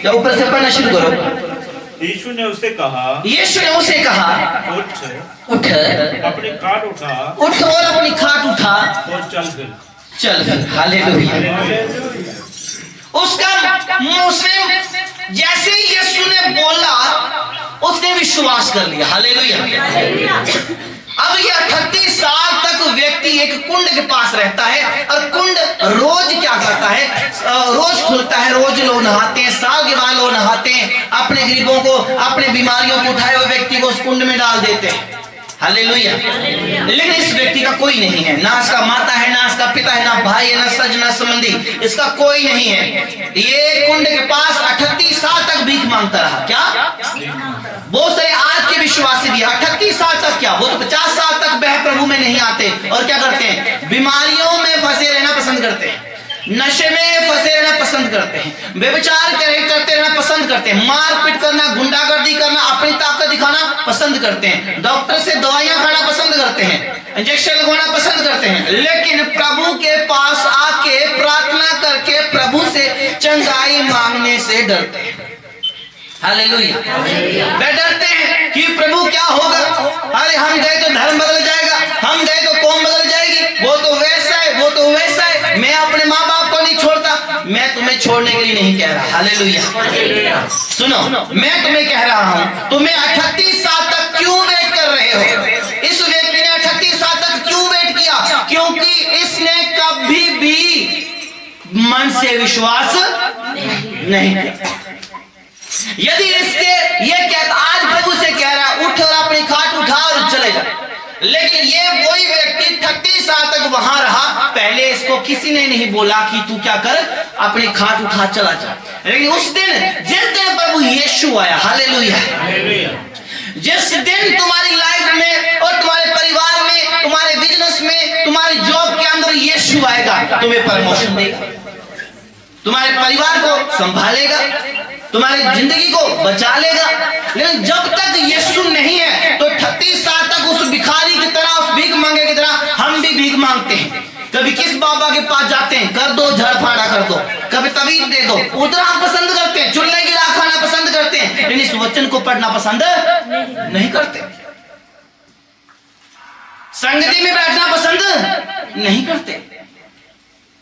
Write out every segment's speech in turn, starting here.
या ऊपर से पढ़ना शुरू करो। यीशु ने उसे कहा उठ, अपनी खाट उठा उठ और अपनी खाट उठा और चल फिर। हालेलुया। उसने जैसे ही यीशु ने बोला उसने विश्वास कर लिया। हालेलुया। अब यह 38 साल तक व्यक्ति एक कुंड के पास रहता है और कुंड रोज क्या करता है, रोज खुलता है, रोज लोग नहाते हैं, साल के बाद लोग नहाते हैं, अपने गरीबों को, अपने बीमारियों को उठाए हुए व्यक्ति को उस कुंड में डाल देते हैं। हालेलुया। लेकिन इस व्यक्ति का कोई नहीं है, ना इसका माता है, ना इसका पिता है, ना भाई है, ना सज, ना संबंधी, इसका कोई नहीं है। ये कुंड के पास 38 साल तक भीख मांगता रहा। क्या? बहुत सारे आज के विश्वासी भी 38 साल तक, क्या वो तो 50 साल तक वह प्रभु में नहीं आते और क्या करते हैं, बीमारियों में फंसे रहना पसंद करते हैं, नशे में फंसे रहना पसंद करते हैं, व्यभिचार करते रहना पसंद करते हैं, मारपीट करना, गुंडागर्दी करना, अपनी ताकत दिखाना पसंद करते हैं, डॉक्टर से दवाइयां खाना पसंद करते हैं, इंजेक्शन लगवाना पसंद करते हैं। लेकिन प्रभु के पास आके प्रार्थना करके प्रभु से चंगाई मांगने से डरते हैं। हालेलुया। वे डरते हैं कि प्रभु क्या होगा, अरे हम गए तो धर्म बदल जाएगा, हम गए तो कौम बदल जाएगी, वो तो वैसा है, वो तो वैसा है, मैं अपने माँ बाप को नहीं छोड़ता। मैं तुम्हें छोड़ने के लिए नहीं कह रहा। हालेलुया। सुनो, मैं तुम्हें कह रहा हूँ, तुम्हें 38 साल तक क्यों वेट कर रहे हो? इस व्यक्ति ने 38 साल तक क्यों वेट किया? क्योंकि इसने कभी भी मन से विश्वास नहीं किया। यदि इसके ये कहता, आज प्रभु से कह रहा उठ और अपनी खाट उठा और चले जा, लेकिन ये वही व्यक्ति 38 साल तक वहां रहा। पहले इसको किसी ने नहीं बोला कि तू क्या कर, अपनी खाट उठा चला जा। लेकिन उस दिन, जिस दिन प्रभु यीशु आया, हालेलुया, जिस दिन तुम्हारी लाइफ में और तुम्हारे परिवार में, तुम्हारे बिजनेस में, तुम्हारी जॉब के अंदर यीशु आएगा, तुम्हें प्रमोशन देगा, तुम्हारे परिवार को संभालेगा, तुम्हारी जिंदगी को बचा लेगा। लेकिन जब तक यीशु नहीं है तो 38 साल तक उस भिखारी की तरह, उस भीख मांगे की तरह हम भी भीख मांगते हैं। कभी किस बाबा के पास जाते हैं, कर दो, झाड़ फाड़ा कर दो, कभी तवीज दे दो, उतना हम पसंद करते हैं, चुल्ले की राख खाना पसंद करते हैं, लेकिन इस वचन को पढ़ना पसंद नहीं करते, संगति में बैठना पसंद नहीं करते।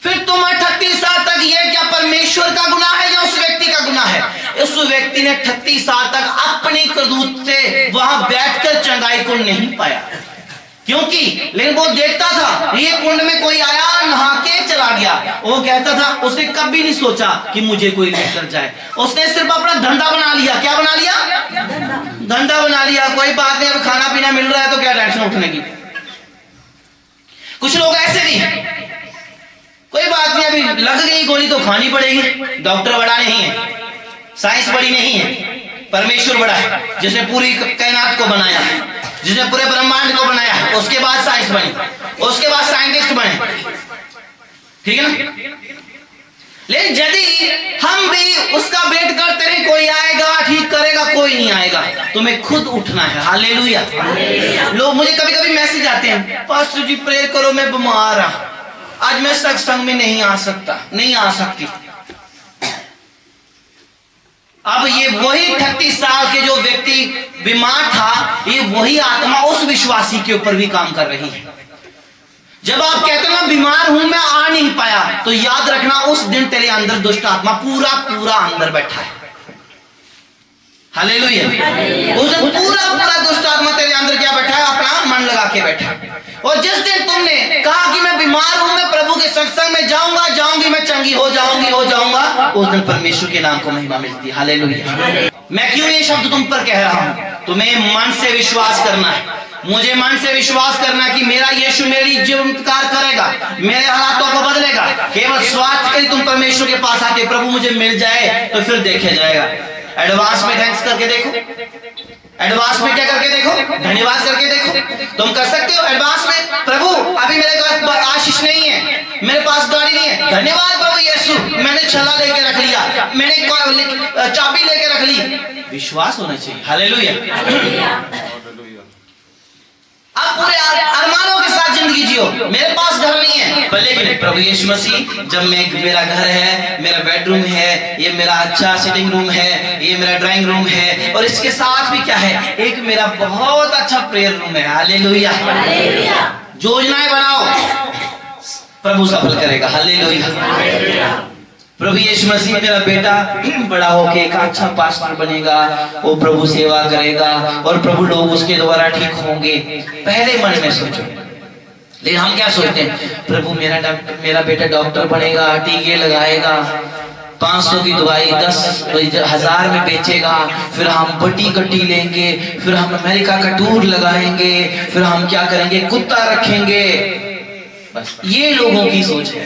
फिर तुम 38 साल तक, ये क्या परमेश्वर का गुनाह है या उस व्यक्ति का गुनाह है? उस व्यक्ति ने 38 साल तक अपनी करतूत से वहां बैठकर चंगाई को नहीं पाया। क्योंकि लेकिन वो देखता था, ये कुंड में कोई आया, नहा के चला गया, वो कहता था, उसने कभी नहीं सोचा कि मुझे कोई लेकर जाए। उसने सिर्फ अपना धंधा बना लिया। क्या बना लिया? धंधा बना लिया। कोई बात नहीं, अब खाना पीना मिल रहा है तो क्या टेंशन उठने की। कुछ लोग ऐसे भी, कोई बात नहीं, अभी लग गई गोली तो खानी पड़ेगी। डॉक्टर बड़ा नहीं है, साइंस बड़ी नहीं है, परमेश्वर बड़ा है, जिसने पूरी कायनात को बनाया है, जिसने पूरे ब्रह्मांड को बनाया है। उसके बाद साइंस बनी, उसके बाद साइंटिस्ट बने, ठीक है ना? लेकिन यदि हम भी उसका वेट करते रहे, कोई आएगा ठीक करेगा, कोई नहीं आएगा, तुम्हें खुद उठना है। हालेलुया। लोग मुझे कभी कभी मैसेज आते हैं, पास्टर जी प्रेयर करो, मैं बीमार हूं, आज मैं सत्संग में नहीं आ सकता, नहीं आ सकती। अब ये वही 38 साल के जो व्यक्ति बीमार था, ये वही आत्मा उस विश्वासी के ऊपर भी काम कर रही है। जब आप कहते हैं मैं बीमार हूं, मैं आ नहीं पाया, तो याद रखना उस दिन तेरे अंदर दुष्ट आत्मा पूरा अंदर बैठा है। हालेलुया। उस दिन पूरा दुष्ट आत्मा तेरे अंदर क्या बैठा है? अपना मन लगा के बैठा है। और जिस दिन तुमने कहा कि मैं बीमार हूं, मैं प्रभु के सत्संग में जाऊंगा, जाऊंगी, मैं चंगी हो जाऊंगा, उस दिन परमेश्वर के नाम को महिमा मिलती है। हालेलुया। मैं क्यों ये शब्द तुम पर कह रहा हूं? तुम्हें मन से विश्वास करना है, मुझे मन से विश्वास करना कि मेरा यीशु मेरी चमत्कार करेगा, मेरे हालातों को बदलेगा। केवल स्वार्थ के लिए तुम परमेश्वर के पास आके प्रभु मुझे मिल जाए तो फिर देखा जाएगा। एडवांस में थैंक्स करके देखो, एडवांस में क्या करके देखो, धन्यवाद करके देखो। तुम कर सकते हो एडवांस में, प्रभु अभी मेरे पास आशीष नहीं है, मेरे पास गाड़ी नहीं है, धन्यवाद प्रभु यीशु, मैंने छला लेके रख लिया, मैंने चाबी लेके रख ली। विश्वास होना चाहिए। हालेलुया। आप पूरे अरमानों के साथ जिंदगी जियो, मेरे पास घर नहीं है, पर लेकिन प्रभु यीशु मसीह जब मेरा घर है, मेरा बेडरूम है, ये मेरा अच्छा सिटिंग रूम है, ये मेरा ड्राइंग रूम है, और इसके साथ भी क्या है, एक मेरा बहुत अच्छा प्रेयर रूम है। हालेलुया। योजनाएं बनाओ, प्रभु सफल करेगा। हालेलुया। प्रभु यीशु मसीह मेरा बेटा बड़ा होके एक अच्छा पास्टर बनेगा, वो प्रभु सेवा करेगा और प्रभु लोग उसके द्वारा ठीक होंगे, पहले मन में सोचो। लेकिन हम क्या सोचते हैं, प्रभु मेरा बेटा डॉक्टर बनेगा, टीके लगाएगा, 500 की दवाई 10,000 में बेचेगा, फिर हम बटी कटी लेंगे, फिर हम अमेरिका का टूर लगाएंगे, फिर हम क्या करेंगे, कुत्ता रखेंगे। बस ये लोगों की सोच है,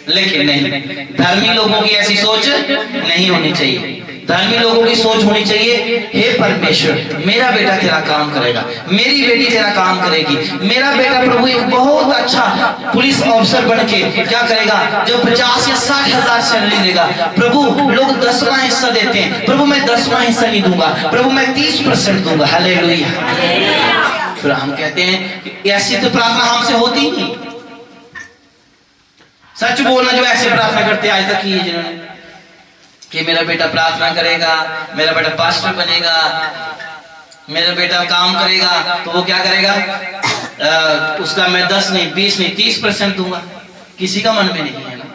लेकिन नहीं, धर्मी लोगों की ऐसी सोच नहीं होनी चाहिए। धर्मी लोगों की सोच होनी चाहिए, हे परमेश्वर मेरा बेटा तेरा काम करेगा, मेरी बेटी तेरा काम करेगी, मेरा बेटा प्रभु एक बहुत अच्छा पुलिस ऑफिसर बन के क्या करेगा, जो 50 या 60 हजार सैलरी देगा। प्रभु लोग 10वां हिस्सा देते हैं, प्रभु मैं 10वां हिस्सा नहीं दूंगा, प्रभु मैं 30% दूंगा। हालेलुया। फिर हम कहते हैं ऐसी तो प्रार्थना हमसे होती ही नहीं। सच बोलना, जो ऐसे प्रार्थना करते आज तक की जिन्होंने कि मेरा बेटा प्रार्थना करेगा, मेरा बेटा पास्टर बनेगा, मेरा बेटा काम करेगा, तो वो क्या करेगा, उसका मैं 10 नहीं 20 नहीं 30% दूंगा। किसी का मन में नहीं है ना,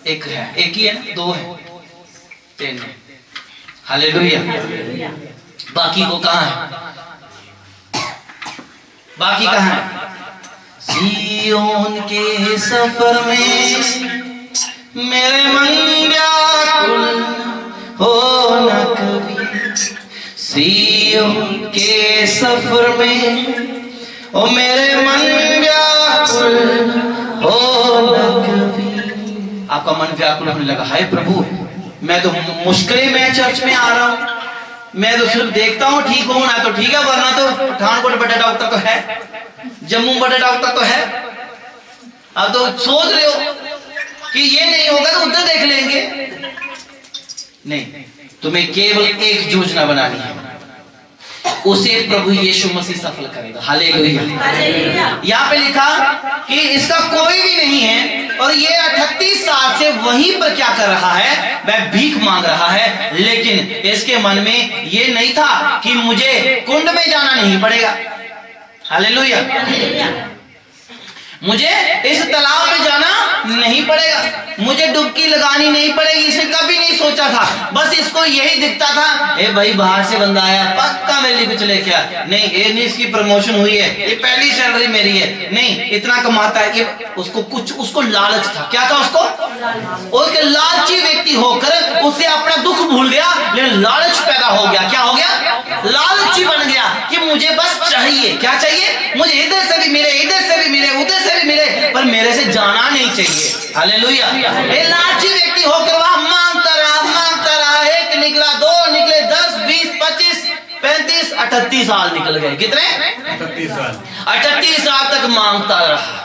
एक है, एक ही है ना, 2 है, 3 है। हालेलुया। बाकी को कहाँ है, बाकी कहाँ है? सियोन के सफर में मेरे मन व्याकुल हो न कभी, सियोन के सफर में ओ मेरे मन व्याकुल हो न कभी। आपका मन व्याकुल होने लगा, हाय प्रभु मैं तो मुश्किल में चर्च में आ रहा हूँ, मैं तो सिर्फ देखता हूँ ठीक होना तो ठीक है, वरना तो पठानकोट बड़ा डॉक्टर तो है, जम्मू बड़ा डॉक्टर तो है। अब तो सोच रहे हो कि ये नहीं होगा तो उधर देख लेंगे। नहीं, तुम्हें केवल एक योजना बनानी है, उसे प्रभु यीशु मसीह सफल करेगा। हालेलुया। यहाँ पे लिखा कि इसका कोई भी नहीं है, और ये 38 साल से वहीं पर क्या कर रहा है, वह भीख मांग रहा है। लेकिन इसके मन में ये नहीं था कि मुझे कुंड में जाना नहीं पड़ेगा। हालेलुया। मुझे इस तालाब में जाना नहीं पड़ेगा, मुझे डुबकी लगानी नहीं पड़ेगी, इसे कभी नहीं सोचा था। बस इसको यही दिखता था, ए भाई बाहर से बंदा आया, पक्का मेरे लिए कुछ लेके आ। नहीं, ये नहीं, इसकी प्रमोशन हुई है, ये पहली सैलरी मेरी है, नहीं इतना कमाता है। ये उसको लालच था। क्या था उसको? उसके लालची व्यक्ति होकर उसे अपना दुख भूल गया, लेकिन लालच पैदा हो गया। क्या हो गया? लालची बन गया कि मुझे बस चाहिए। क्या चाहिए? मुझे इधर से भी मिले, इधर से भी मिले, उधर से भी मिले, पर मेरे से जाना नहीं चाहिए। हालेलुया। ये लालची व्यक्ति होकर वह मांगता रहा, एक निकला, 2 निकले, 10 20 25 35 38 साल निकल गए। कितने? 38 साल। 38 साल तक मांगता रहा।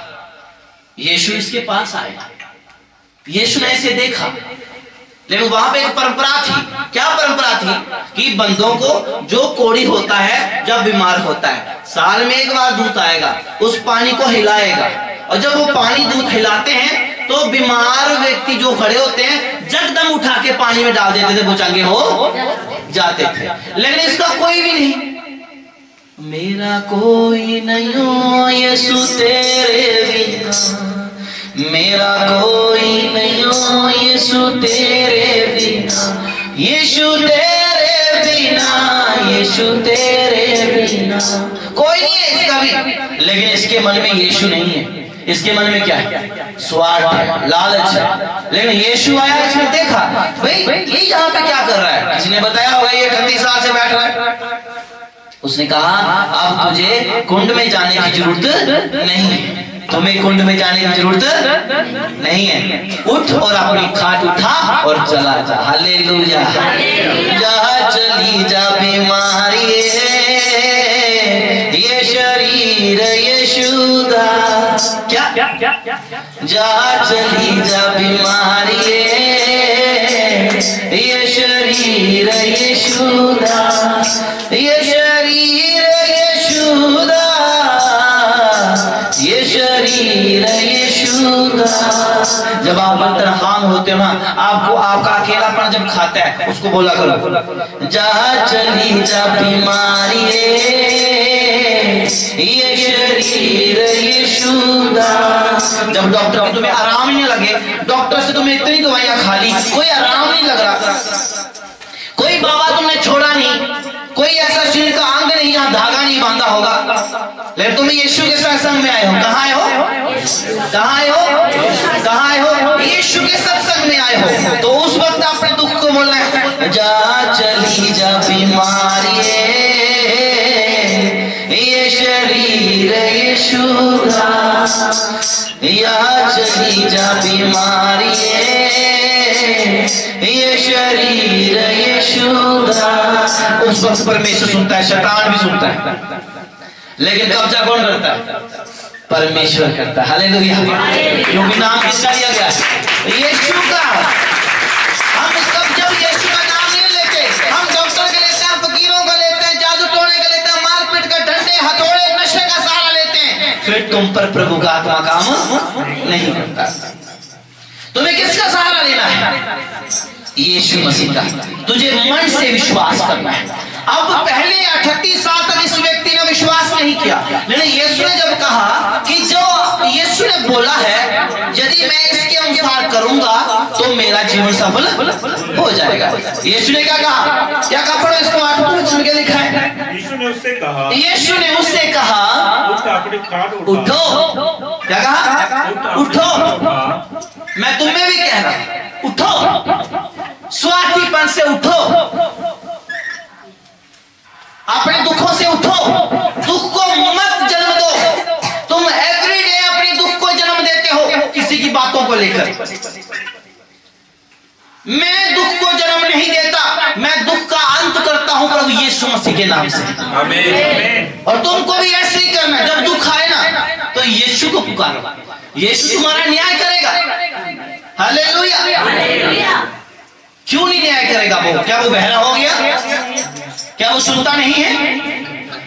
यीशु इसके पास आया, यीशु ने इसे देखा, लेकिन वहां पे एक परंपरा थी। क्या परंपरा थी? कि बंदों को जो कोढ़ी होता है, जब बीमार होता है, साल में एक बार दूत आएगा, उस पानी को हिलाएगा, और जब वो पानी दूत हिलाते हैं तो बीमार व्यक्ति जो खड़े होते हैं जगदम उठा के पानी में डाल देते थे, वो चंगे हो जाते थे। लेकिन इसका कोई भी नहीं। मेरा कोई नहीं हो यीशु तेरे बिना, मेरा कोई नहीं हो यीशु तेरे बिना, यीशु तेरे बिना, यीशु तेरे बिना। कोई नहीं है इसका भी। लेकिन इसके मन में यीशु नहीं है, इसके मन में क्या है? स्वार्थ है, लालच है। लेकिन यीशु आया, इसने देखा भाई ये यहाँ पे क्या कर रहा है। किसी ने बताया होगा ये 38 साल से बैठ रहा है। उसने कहा अब तुझे कुंड में जाने की जरूरत नहीं है, तुम्हें कुंड में जाने की जरूरत नहीं है। उठ और अपनी खाट उठा और चला जा। हालेलुया। जहाँ चली जा बीमारी है, ये शरीर यीशु दा। क्या? जहाँ चली जा बीमारी है, ये शरीर यीशु दा, ये शरीर यीशु दा, ये शरीर सुनते हो ना, आपको आपका अकेलापन जब खाता है उसको बोला करो, जहाँ चली जा बीमारी ये शरीर यीशु दा। जब डॉक्टर की तुम्हें आराम ही नहीं लगे, डॉक्टर से तुम्हें इतनी दवाइयां खा ली, कोई आराम नहीं लग रहा, कोई बाबा तुमने छोड़ा नहीं, कोई ऐसा शरीर का अंग नहीं यहाँ धागा नहीं बांधा होगा, लेकिन तुम यीशु के सत्संग में आए हो। कहाँ आए हो? कहाँ आए हो? कहाँ आए हो? यीशु के सत्संग में आए हो। तो उस वक्त अपने दुख को बोलना है, जा चली जा बीमारी ये शरीर यीशु का, या चली जा बीमारी ये शरीर यीशु का। उस वक्त परमेश्वर सुनता है, शैतान भी सुनता है, लेकिन कब्जा कौन करता है? परमेश्वर करता है। हालेलुया। क्योंकि नाम किसका दिया गया है? यीशु का। हम जब यीशु का नाम नहीं लेते, हम डॉक्टर का लेते हैं, फकीरों का लेते हैं, जादू टोने का लेते हैं, मारपीट का, डंडे, हथौड़े, नशे का सहारा लेते हैं, फिर तुम पर प्रभु का आत्मा काम नहीं करता। तुम्हें किसका सहारा लेना है? यीशु मसीह का। तुझे मन से विश्वास करना है। अब पहले 38 साल तक इस व्यक्ति ने विश्वास नहीं किया, लेकिन यीशु ने जब कहा कि जो यीशु ने बोला है यदि मैं इसके अनुसार करूंगा तो मेरा जीवन सफल हो जाएगा। यीशु ने क्या कहा? क्या कहा? पढ़ो इसको, 8 वचन के लिखा है। यीशु ने उससे कहा, यीशु ने उससे कहा, अपने खाट उठो। क्या कहा? उठो। मैं तुम्हें भी कह रहा हूं, उठो, स्वार्थीपन से उठो, अपने दुखों से उठो, दुख को मत जन्म दो। तुम एवरीडे अपने दुख को जन्म देते हो किसी की बातों को लेकर। मैं दुख को जन्म नहीं देता, मैं दुख का अंत करता हूं प्रभु यीशु मसीह के नाम से। आमीन। और तुमको भी ऐसे ही करना है। जब दुख आए ना तो यीशु को पुकारो, यीशु तुम्हारा न्याय करेगा। हालेलुया। क्यों नहीं न्याय करेगा वो? क्या वो बहरा हो गया? क्या वो सुनता नहीं है?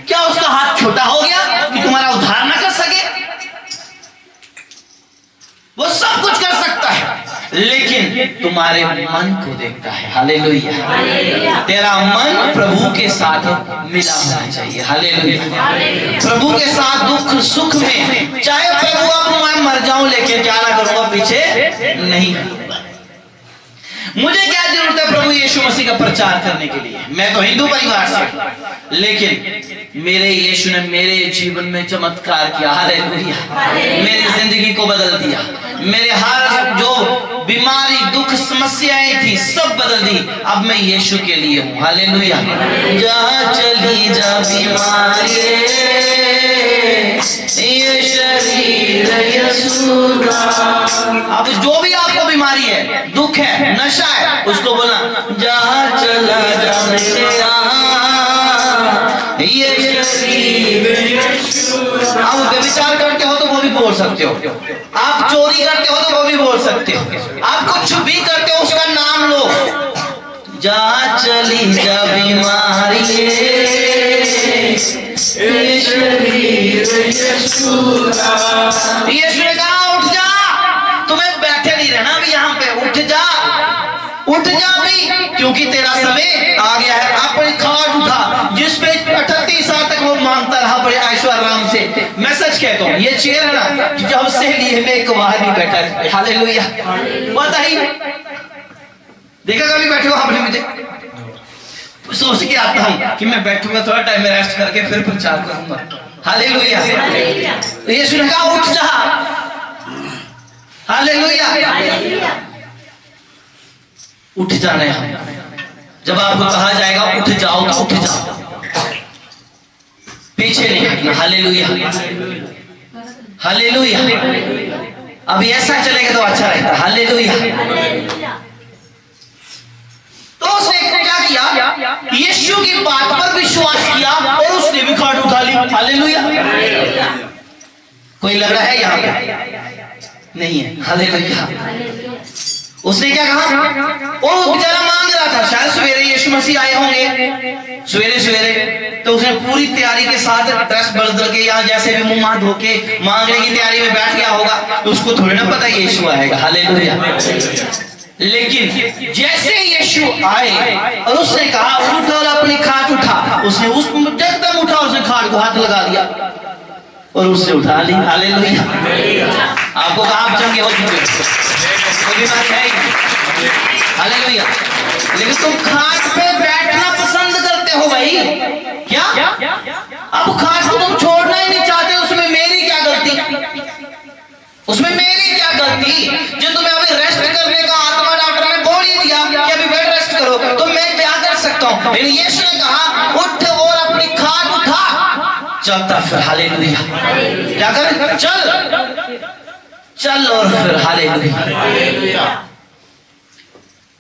क्या उसका हाथ छोटा हो गया कि तुम्हारा उद्धार ना कर सके? वो सब कुछ कर सकता है, लेकिन तुम्हारे मन को देखता है। हालेलुया। तेरा मन प्रभु के साथ मिला होना चाहिए। हालेलुया। प्रभु के साथ दुख सुख में, चाहे प्रभु अब मैं मर जाऊं लेकिन क्या ना करूंगा, पीछे नहीं करूंगा। मुझे क्या जरूरत है प्रभु यीशु मसीह का प्रचार करने के लिए? मैं तो हिंदू परिवार से, लेकिन मेरे यीशु ने मेरे जीवन में चमत्कार किया। हालेलुया। मेरी जिंदगी को बदल दिया। मेरे हर जो बीमारी, दुख, समस्याएं थी सब बदल दी। अब मैं यीशु के लिए हूँ। हालेलुया। जहाँ चली जा बीमारी ये शरीर यीशु का। अब जो भी आपको बीमारी है, दुख है, नशा है, उसको बोलना, जहाँ चला जा मेरा ये शरीर यीशु का। आप व्यभिचार करते हो तो वो भी बोल सकते हो, आप चोरी करते हो तो वो भी बोल सकते हो, आप कुछ भी करते हो उसका नाम लो। जहाँ चली जा बीमारी ये शरीर यीशु का। यीशु ने कहा उठ जा, तुम्हें बैठे नहीं रहना अभी यहाँ पे, उठ जा, उठ जा भी, क्योंकि तेरा समय आ गया है। अपनी खाट उठा, जिसपे 38 साल तक वो मांगता रहा बड़े ऐशो आराम से। मैं सच कहता हूँ, ये चेयर है ना, जब से लिए में एक बाहर नहीं बैठा है। हालेलुया। पता ही देखा कभी बैठे हो आपने? मुझे सोच के आता हूँ कि मैं बैठूंगा थोड़ा टाइम में रेस्ट करके फिर प्रचार करूंगा। हालेलुया। यीशु ने कहा उठ जा। हालेलुया। उठ जाना है। जब आपको कहा जाएगा उठ जाओ तो उठ जाओ, पीछे नहीं हटना। हालेलुया। हालेलुया। अभी ऐसा चलेगा तो अच्छा रहता। हालेलुया। तो उसने क्या किया? यीशु की बात पर विश्वास किया और उसने भी खाट उठा ली। हालेलुया। कोई लग रहा है यहाँ पे? नहीं है। हालेलुया। उसने क्या कहा? वो बेचारा मांग रहा था, शायद सवेरे यीशु मसीह आए होंगे सवेरे सवेरे, तो उसने पूरी तैयारी के साथ ड्रेस बदल के या जैसे भी मुंह हाथ धो के मांगने की तैयारी में बैठ गया होगा। तो उसको थोड़ी ना पता यीशु आएगा। हालेलुया। लेकिन जैसे यीशु आए और उसने कहा उठ और अपनी खाट उठा, उसने उस एकदम उठा, उसने खाट को हाथ लगा दिया और उसने उठा ली। हालेलुया। आपको कहाँ चंगे हो चुके, कोई बीमारी है ही नहीं। हालेलुया। लेकिन तुम खाट पे बैठना पसंद करते हो भाई, क्या? अब खाट को तुम छोड़ना ही नहीं चाहते, उसमें मेरी क्या गलती? उसमें मेरी क्या गलती? जो तुम्हें अभी रेस्ट करने का आत्मा डॉक्टर ने बोल ही दिया कि अभी बेड रेस्ट करो, तो मैं क्या कर सकता हूँ? लेकिन यीशु ने कहा उठ और अपनी खाट उठा, चलता फिर। हालेलुया। क्या कर? चल और फिर। हालेलुया।